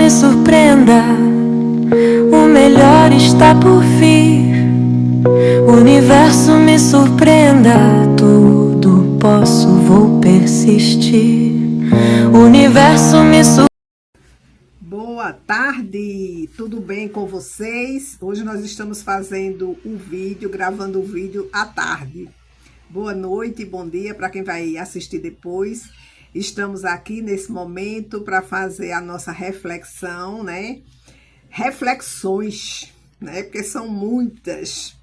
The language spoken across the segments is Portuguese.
me surpreenda, o melhor está por vir. O universo me surpreenda, tudo posso, vou persistir. O universo me surpreenda. Boa tarde, tudo bem com vocês? Hoje nós estamos fazendo um vídeo, gravando um vídeo à tarde. Boa noite, bom dia para quem vai assistir depois. Estamos aqui nesse momento para fazer a nossa reflexão, né? Reflexões, né? Porque são muitas.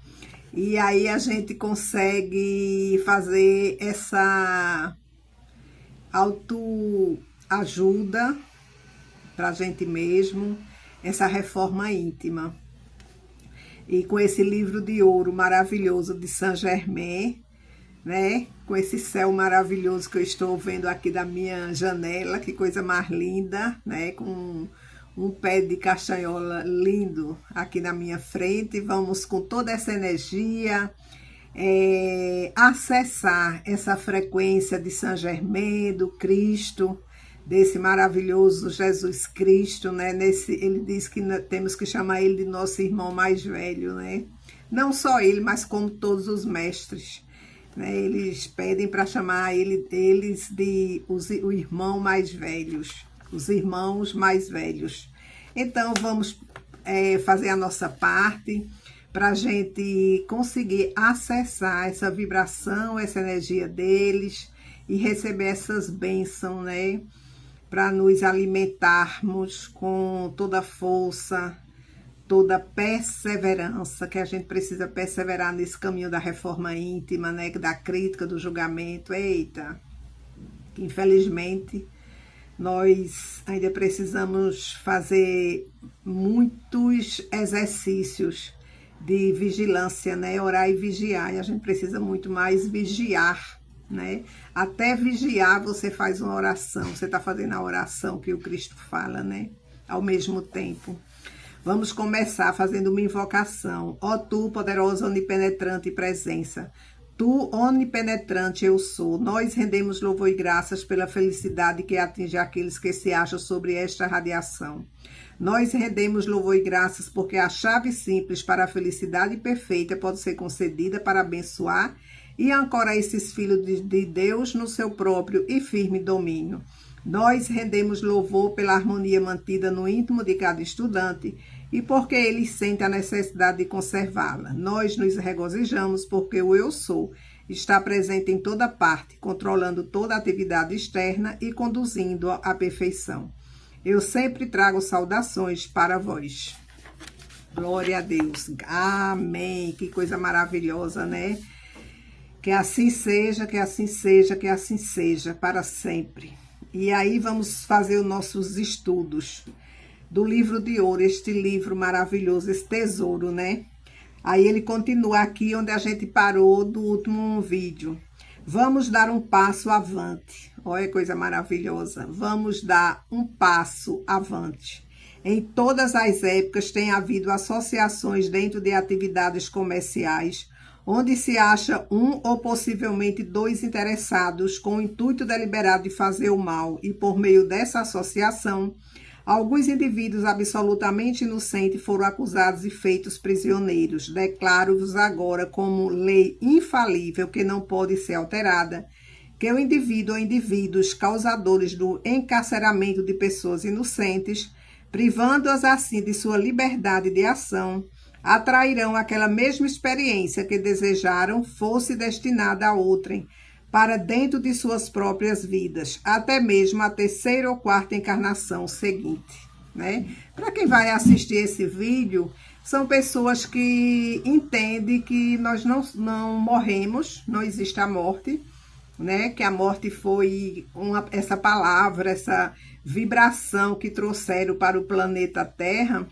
E aí a gente consegue fazer essa autoajuda para a gente mesmo, essa reforma íntima. E com esse livro de ouro maravilhoso de Saint Germain, né? Com esse céu maravilhoso que eu estou vendo aqui da minha janela, que coisa mais linda, né? Com um pé de castanhola lindo aqui na minha frente. Vamos com toda essa energia acessar essa frequência de Saint Germain, do Cristo, desse maravilhoso Jesus Cristo, né? Ele diz que temos que chamar ele de nosso irmão mais velho, né? Não só ele, mas como todos os mestres, né? Eles pedem para chamar eles de o irmão mais velhos, os irmãos mais velhos. Então vamos fazer a nossa parte para a gente conseguir acessar essa vibração, essa energia deles e receber essas bênçãos, né? Para nos alimentarmos com toda a força, toda a perseverança, que a gente precisa perseverar nesse caminho da reforma íntima, né? Da crítica, do julgamento. Eita, infelizmente, nós ainda precisamos fazer muitos exercícios de vigilância, né? Orar e vigiar, e a gente precisa muito mais vigiar, né? Até vigiar você faz uma oração, você está fazendo a oração que o Cristo fala, né? Ao mesmo tempo. Vamos começar fazendo uma invocação. Ó tu, poderosa, onipenetrante presença, tu, onipenetrante eu sou, nós rendemos louvor e graças pela felicidade que atinge aqueles que se acham sobre esta radiação. Nós rendemos louvor e graças porque a chave simples para a felicidade perfeita pode ser concedida para abençoar e ancorar esses filhos de Deus no seu próprio e firme domínio. Nós rendemos louvor pela harmonia mantida no íntimo de cada estudante e porque eles sentem a necessidade de conservá-la. Nós nos regozijamos porque o Eu Sou está presente em toda parte, controlando toda a atividade externa e conduzindo à perfeição. Eu sempre trago saudações para vós. Glória a Deus. Amém. Que coisa maravilhosa, né? Que assim seja, que assim seja, que assim seja, para sempre. E aí vamos fazer os nossos estudos do livro de ouro, este livro maravilhoso, esse tesouro, né? Aí ele continua aqui onde a gente parou do último vídeo. Vamos dar um passo avante. Olha que coisa maravilhosa. Vamos dar um passo avante. Em todas as épocas tem havido associações dentro de atividades comerciais, onde se acha um ou possivelmente dois interessados com o intuito deliberado de fazer o mal, e por meio dessa associação, alguns indivíduos absolutamente inocentes foram acusados e feitos prisioneiros. Declaro-vos agora como lei infalível que não pode ser alterada, que o indivíduo ou indivíduos causadores do encarceramento de pessoas inocentes, privando-as assim de sua liberdade de ação, atrairão aquela mesma experiência que desejaram fosse destinada a outrem, para dentro de suas próprias vidas, até mesmo a terceira ou quarta encarnação seguinte, né? Para quem vai assistir esse vídeo, são pessoas que entendem que nós não morremos, não existe a morte, né? Que a morte foi essa palavra, essa vibração que trouxeram para o planeta Terra.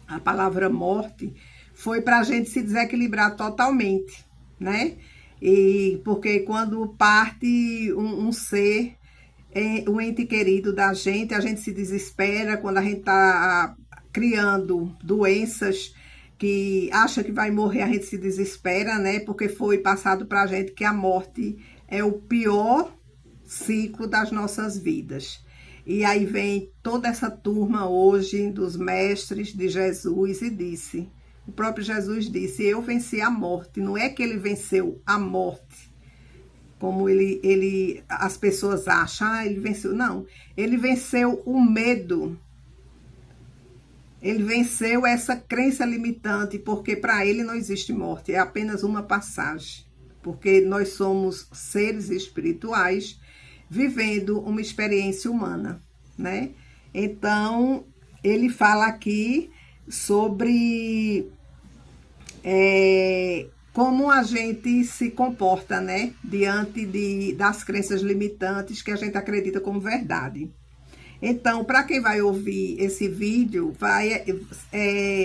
A palavra morte foi para a gente se desequilibrar totalmente, né? E porque quando parte um ser, um ente querido da gente, a gente se desespera. Quando a gente está criando doenças que acha que vai morrer, a gente se desespera, né? Porque foi passado para a gente que a morte é o pior ciclo das nossas vidas. E aí vem toda essa turma hoje dos mestres de Jesus e disse, o próprio Jesus disse, eu venci a morte. Não é que ele venceu a morte, como as pessoas acham, ele venceu. Não, ele venceu o medo. Ele venceu essa crença limitante, porque para ele não existe morte, é apenas uma passagem. Porque nós somos seres espirituais vivendo uma experiência humana, né? Então, ele fala aqui sobre como a gente se comporta, né? Diante das crenças limitantes que a gente acredita como verdade. Então, para quem vai ouvir esse vídeo,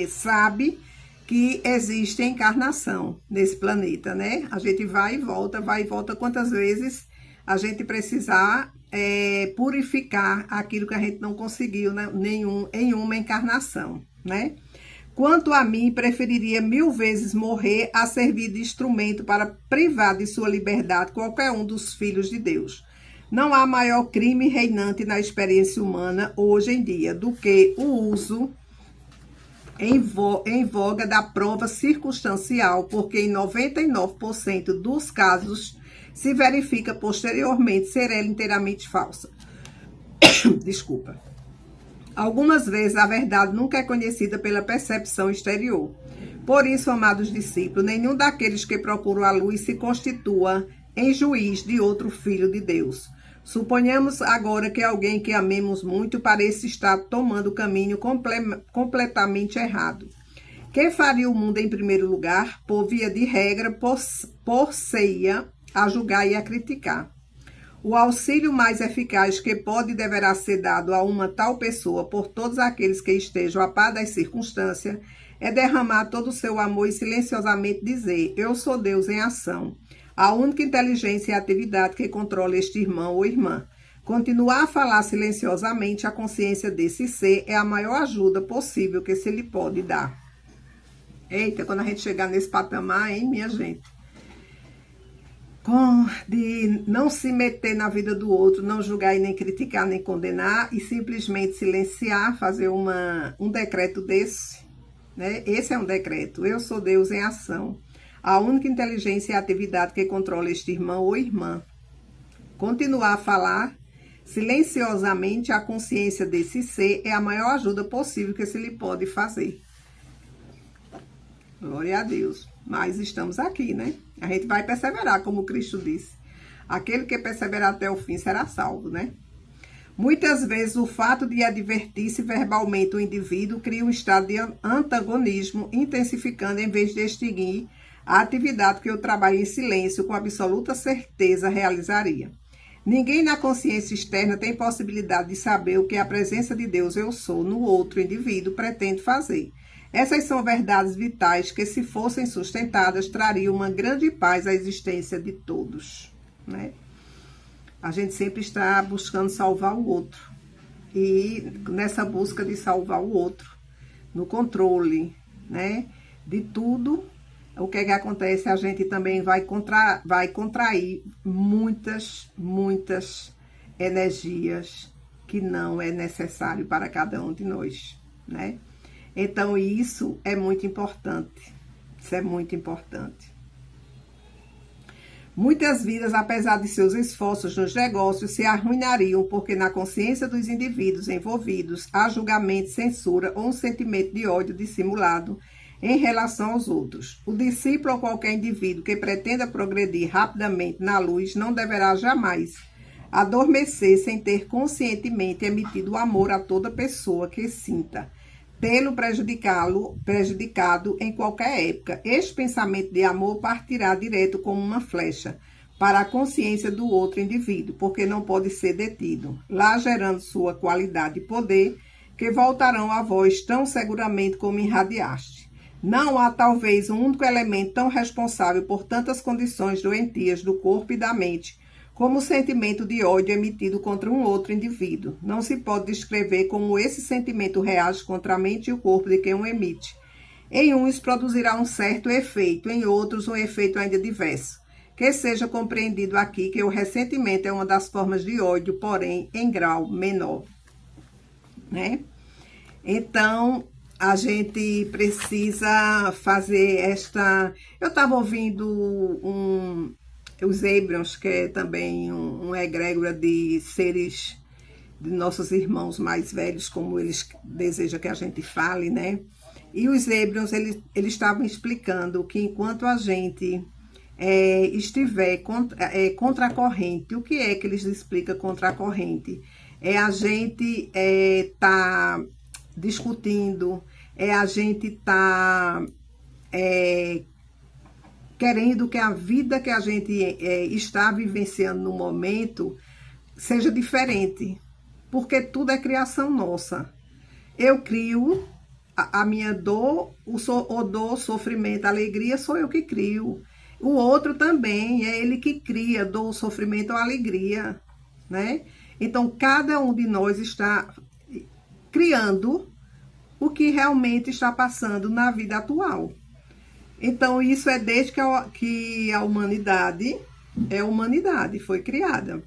sabe que existe encarnação nesse planeta, né? A gente vai e volta quantas vezes a gente precisar purificar aquilo que a gente não conseguiu, né, em uma encarnação, né? Quanto a mim, preferiria 1000 vezes morrer a servir de instrumento para privar de sua liberdade qualquer um dos filhos de Deus. Não há maior crime reinante na experiência humana hoje em dia do que o uso em voga da prova circunstancial, porque em 99% dos casos se verifica posteriormente ser ela inteiramente falsa. Desculpa. Algumas vezes a verdade nunca é conhecida pela percepção exterior. Por isso, amados discípulos, nenhum daqueles que procuram a luz se constitua em juiz de outro filho de Deus. Suponhamos agora que alguém que amemos muito pareça estar tomando o caminho completamente errado. Quem faria o mundo em primeiro lugar, por via de regra, por-se-ia a julgar e a criticar. O auxílio mais eficaz que pode e deverá ser dado a uma tal pessoa por todos aqueles que estejam a par das circunstâncias é derramar todo o seu amor e silenciosamente dizer, eu sou Deus em ação. A única inteligência e atividade que controla este irmão ou irmã. Continuar a falar silenciosamente a consciência desse ser é a maior ajuda possível que se lhe pode dar. Eita, quando a gente chegar nesse patamar, hein, minha gente? De não se meter na vida do outro, não julgar e nem criticar, nem condenar, e simplesmente silenciar, fazer um decreto desse, né? Esse é um decreto, eu sou Deus em ação. A única inteligência e atividade que controla este irmão ou irmã. Continuar a falar silenciosamente a consciência desse ser é a maior ajuda possível que se lhe pode fazer. Glória a Deus. Mas estamos aqui, né? A gente vai perseverar, como Cristo disse. Aquele que perseverar até o fim será salvo, né? Muitas vezes o fato de advertir-se verbalmente o indivíduo cria um estado de antagonismo, intensificando em vez de extinguir a atividade que o trabalho em silêncio com absoluta certeza realizaria. Ninguém na consciência externa tem possibilidade de saber o que a presença de Deus eu sou no outro indivíduo pretende fazer. Essas são verdades vitais que, se fossem sustentadas, trariam uma grande paz à existência de todos, né? A gente sempre está buscando salvar o outro. E nessa busca de salvar o outro, no controle, né, de tudo, o que acontece? A gente também vai contrair muitas energias que não é necessário para cada um de nós, né? Então, isso é muito importante. Isso é muito importante. Muitas vidas, apesar de seus esforços nos negócios, se arruinariam porque na consciência dos indivíduos envolvidos há julgamento, censura ou um sentimento de ódio dissimulado em relação aos outros. O discípulo ou qualquer indivíduo que pretenda progredir rapidamente na luz não deverá jamais adormecer sem ter conscientemente emitido amor a toda pessoa que sinta tê-lo prejudicado em qualquer época. Este pensamento de amor partirá direto como uma flecha para a consciência do outro indivíduo, porque não pode ser detido, lá gerando sua qualidade e poder, que voltarão a vós tão seguramente como irradiaste. Não há talvez um único elemento tão responsável por tantas condições doentias do corpo e da mente, como o sentimento de ódio emitido contra um outro indivíduo. Não se pode descrever como esse sentimento reage contra a mente e o corpo de quem o emite. Em uns produzirá um certo efeito, em outros um efeito ainda diverso. Que seja compreendido aqui que o ressentimento é uma das formas de ódio, porém em grau menor. né? Então, a gente precisa fazer esta... Eu estava ouvindo os Ebrions, que é também uma egrégora de seres, de nossos irmãos mais velhos, como eles desejam que a gente fale, né? E os Ebrions, eles estavam explicando que enquanto a gente estiver contra a corrente, o que é que eles explicam contra a corrente? É a gente tá discutindo, a gente tá querendo que a vida que a gente está vivenciando no momento seja diferente, porque tudo é criação nossa. Eu crio a minha dor, o sofrimento, a alegria, sou eu que crio. O outro também, é ele que cria dor, sofrimento ou alegria, né? Então, cada um de nós está criando o que realmente está passando na vida atual. Então, isso é desde que a humanidade foi criada.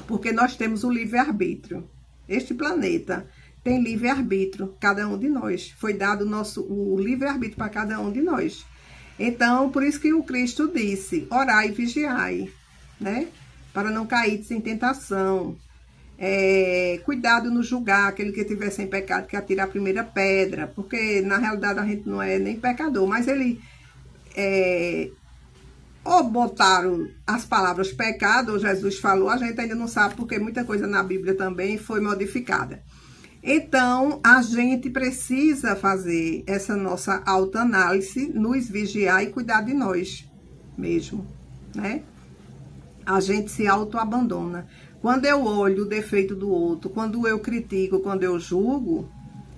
Porque nós temos o livre-arbítrio. Este planeta tem livre-arbítrio, cada um de nós. Foi dado o livre-arbítrio para cada um de nós. Então, por isso que o Cristo disse, orai e vigiai, né? Para não cair sem tentação. Cuidado no julgar, aquele que estiver sem pecado, que atire a primeira pedra. Porque, na realidade, a gente não é nem pecador, mas ele... ou botaram as palavras pecado, ou Jesus falou, a gente ainda não sabe, porque muita coisa na Bíblia também foi modificada. Então, a gente precisa fazer essa nossa autoanálise, nos vigiar e cuidar de nós mesmo, né? A gente se autoabandona. Quando eu olho o defeito do outro, quando eu critico, quando eu julgo,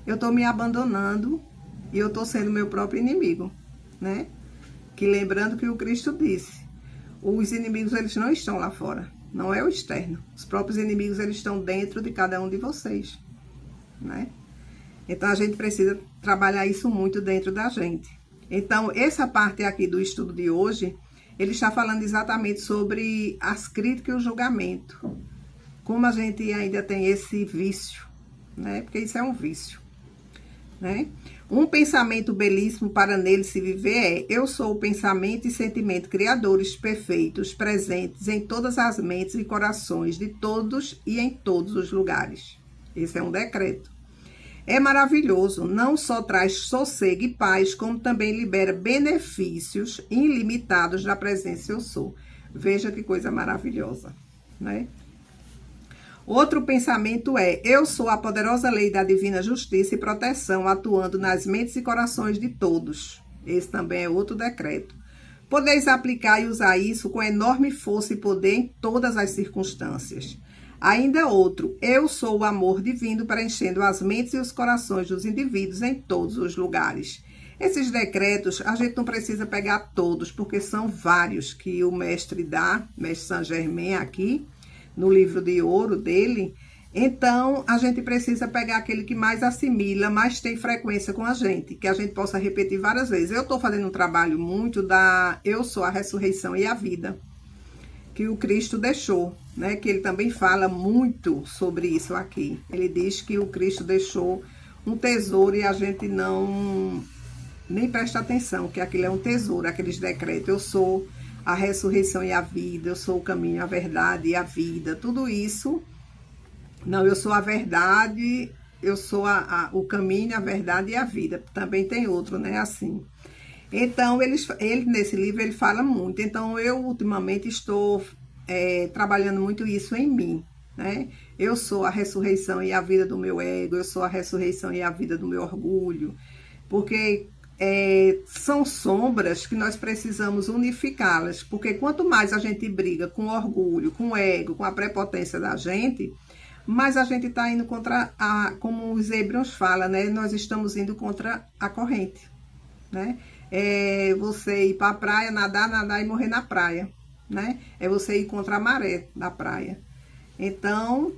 eu estou me abandonando e eu estou sendo meu próprio inimigo, né? Que lembrando que o Cristo disse, os inimigos eles não estão lá fora, não é o externo. Os próprios inimigos eles estão dentro de cada um de vocês, né? Então a gente precisa trabalhar isso muito dentro da gente. Então essa parte aqui do estudo de hoje, ele está falando exatamente sobre as críticas e o julgamento. Como a gente ainda tem esse vício, né? Porque isso é um vício, né? Um pensamento belíssimo para nele se viver eu sou o pensamento e sentimento criadores perfeitos, presentes em todas as mentes e corações de todos e em todos os lugares. Esse é um decreto. É maravilhoso, não só traz sossego e paz, como também libera benefícios ilimitados da presença eu sou. Veja que coisa maravilhosa, né? Outro pensamento eu sou a poderosa lei da divina justiça e proteção, atuando nas mentes e corações de todos. Esse também é outro decreto. Podeis aplicar e usar isso com enorme força e poder em todas as circunstâncias. Ainda outro, eu sou o amor divino preenchendo as mentes e os corações dos indivíduos em todos os lugares. Esses decretos, a gente não precisa pegar todos, porque são vários que o mestre dá, mestre Saint Germain aqui, no livro de ouro dele. Então, a gente precisa pegar aquele que mais assimila, mais tem frequência com a gente, que a gente possa repetir várias vezes. Eu estou fazendo um trabalho muito eu sou a ressurreição e a vida, que o Cristo deixou, né? Que ele também fala muito sobre isso aqui. Ele diz que o Cristo deixou um tesouro e a gente nem presta atenção, que aquilo é um tesouro, aqueles decretos. Eu sou a ressurreição e a vida, eu sou o caminho, a verdade e a vida. Tudo isso, não, eu sou a verdade, eu sou o caminho, a verdade e a vida. Também tem outro, né? Assim. Então, ele nesse livro, ele fala muito. Então, eu ultimamente estou trabalhando muito isso em mim, né? Eu sou a ressurreição e a vida do meu ego, eu sou a ressurreição e a vida do meu orgulho, porque são sombras que nós precisamos unificá-las, porque quanto mais a gente briga com o orgulho, com o ego, com a prepotência da gente, mais a gente está indo contra como os Ebrions falam, né? Nós estamos indo contra a corrente, né? É você ir para a praia, nadar e morrer na praia, né? É você ir contra a maré da praia. Então,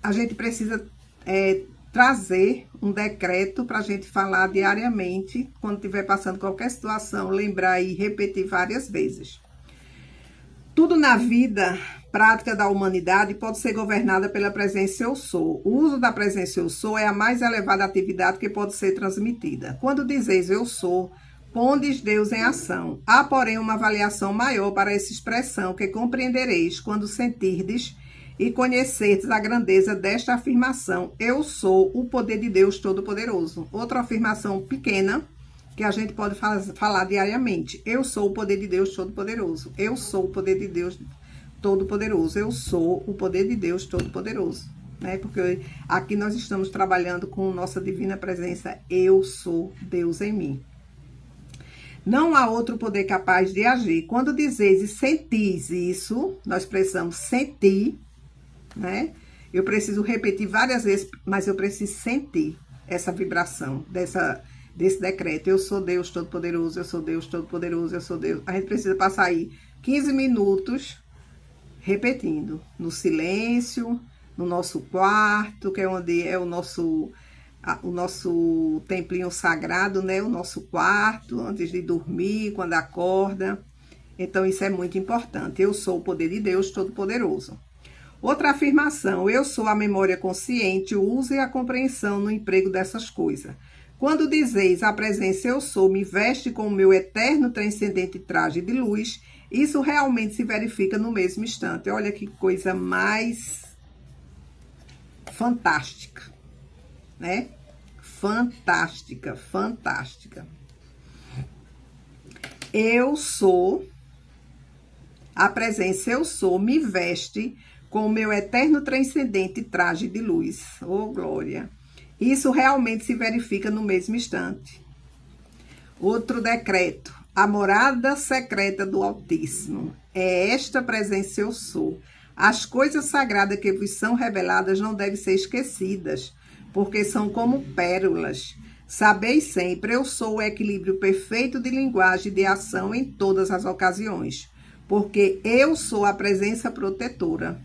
a gente precisa trazer um decreto para a gente falar diariamente, quando estiver passando qualquer situação, lembrar e repetir várias vezes. Tudo na vida prática da humanidade pode ser governada pela presença eu sou. O uso da presença eu sou é a mais elevada atividade que pode ser transmitida. Quando dizeis eu sou, pondes Deus em ação. Há, porém, uma avaliação maior para essa expressão que compreendereis quando sentirdes e conhecerdes a grandeza desta afirmação. Eu sou o poder de Deus Todo-Poderoso. Outra afirmação pequena que a gente pode falar diariamente. Eu sou o poder de Deus Todo-Poderoso. Eu sou o poder de Deus Todo-Poderoso. Eu sou o poder de Deus Todo-Poderoso. Né? Porque aqui nós estamos trabalhando com nossa divina presença. Eu sou Deus em mim. Não há outro poder capaz de agir. Quando dizeis e sentis isso, nós precisamos sentir, né? Eu preciso repetir várias vezes, mas eu preciso sentir essa vibração desse decreto. Eu sou Deus Todo-Poderoso, eu sou Deus Todo-Poderoso, eu sou Deus. A gente precisa passar aí 15 minutos repetindo, no silêncio, no nosso quarto, que é onde é o nosso templinho sagrado, né? O nosso quarto, antes de dormir, quando acorda. Então, isso é muito importante. Eu sou o poder de Deus Todo-Poderoso. Outra afirmação, eu sou a memória consciente, o uso e a compreensão no emprego dessas coisas. Quando dizeis a presença eu sou, me veste com o meu eterno transcendente traje de luz, isso realmente se verifica no mesmo instante. Olha que coisa mais fantástica, né? Fantástica, fantástica. Eu sou, a presença eu sou, me veste com o meu eterno transcendente traje de luz. Oh, glória! Isso realmente se verifica no mesmo instante. Outro decreto. A morada secreta do Altíssimo. É esta presença eu sou. As coisas sagradas que vos são reveladas não devem ser esquecidas, porque são como pérolas. Sabeis sempre, eu sou o equilíbrio perfeito de linguagem e de ação em todas as ocasiões, porque eu sou a presença protetora.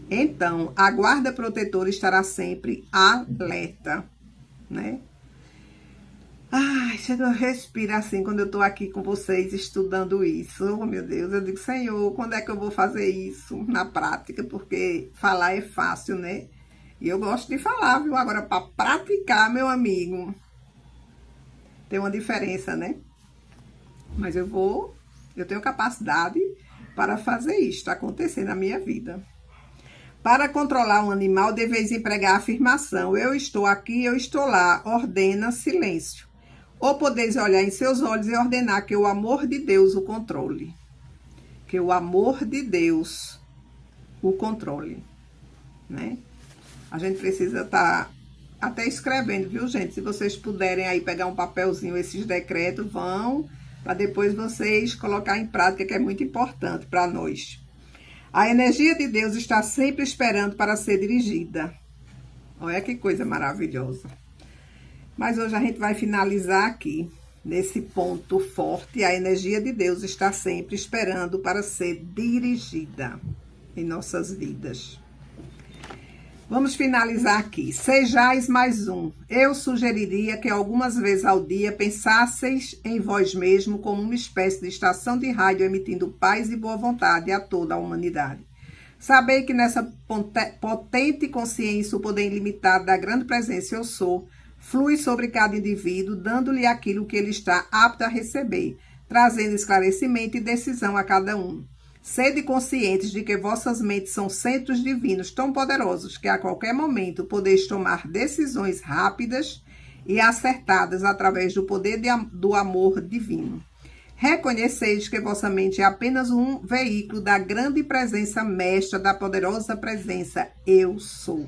Então, a guarda protetora estará sempre alerta, né? Ai, chega a respirar assim quando eu tô aqui com vocês estudando isso. Oh, meu Deus, eu digo, Senhor, quando é que eu vou fazer isso na prática? Porque falar é fácil, né? E eu gosto de falar, viu? Agora, para praticar, meu amigo, tem uma diferença, né? Mas eu tenho capacidade para fazer isso acontecer na minha vida. Para controlar um animal, deveis empregar a afirmação: eu estou aqui, eu estou lá. Ordena silêncio. Ou podeis olhar em seus olhos e ordenar que o amor de Deus o controle. Que o amor de Deus o controle, né? A gente precisa estar até escrevendo, viu, gente? Se vocês puderem aí pegar um papelzinho, esses decretos, vão, para depois vocês colocar em prática, que é muito importante para nós. A energia de Deus está sempre esperando para ser dirigida. Olha que coisa maravilhosa. Mas hoje a gente vai finalizar aqui, nesse ponto forte. A energia de Deus está sempre esperando para ser dirigida em nossas vidas. Vamos finalizar aqui. Sejais mais um. Eu sugeriria que algumas vezes ao dia pensasseis em vós mesmo como uma espécie de estação de rádio emitindo paz e boa vontade a toda a humanidade. Sabei que nessa potente consciência o poder ilimitado da grande presença eu sou flui sobre cada indivíduo, dando-lhe aquilo que ele está apto a receber, trazendo esclarecimento e decisão a cada um. Sede conscientes de que vossas mentes são centros divinos tão poderosos que a qualquer momento podeis tomar decisões rápidas e acertadas através do poder do amor divino. Reconheceis que vossa mente é apenas um veículo da grande presença mestra, da poderosa presença Eu Sou,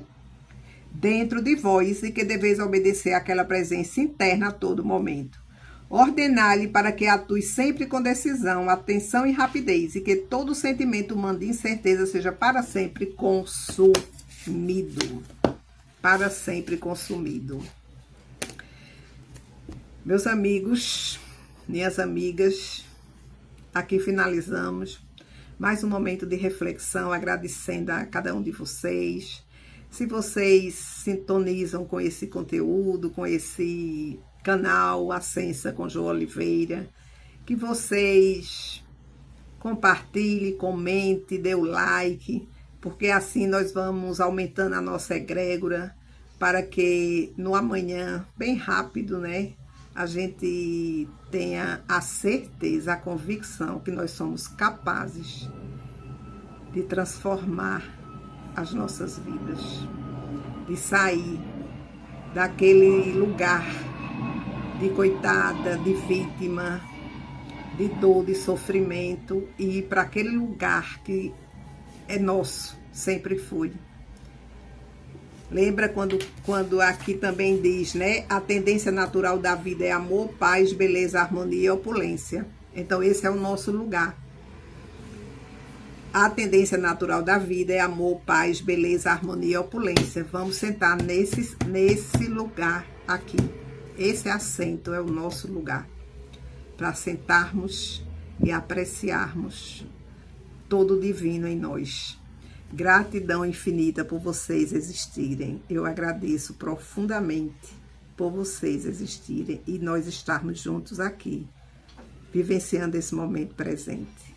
dentro de vós, e que deveis obedecer àquela presença interna a todo momento. Ordenar-lhe para que atue sempre com decisão, atenção e rapidez, e que todo sentimento humano de incerteza seja para sempre consumido. Para sempre consumido. Meus amigos, minhas amigas, aqui finalizamos mais um momento de reflexão, agradecendo a cada um de vocês. Se vocês sintonizam com esse conteúdo, com esse canal Ascensa com Jo Oliveira, que vocês compartilhe, comente, dê o like, porque assim nós vamos aumentando a nossa egrégora, para que no amanhã, bem rápido, né, a gente tenha a certeza, a convicção que nós somos capazes de transformar as nossas vidas, de sair daquele lugar de coitada, de vítima, de dor, de sofrimento, e ir para aquele lugar que é nosso, sempre foi. Lembra quando aqui também diz, né? A tendência natural da vida é amor, paz, beleza, harmonia e opulência. Então esse é o nosso lugar. A tendência natural da vida é amor, paz, beleza, harmonia e opulência. Vamos sentar nesse lugar aqui. Esse assento é o nosso lugar, para sentarmos e apreciarmos todo o divino em nós. Gratidão infinita por vocês existirem. Eu agradeço profundamente por vocês existirem e nós estarmos juntos aqui, vivenciando esse momento presente.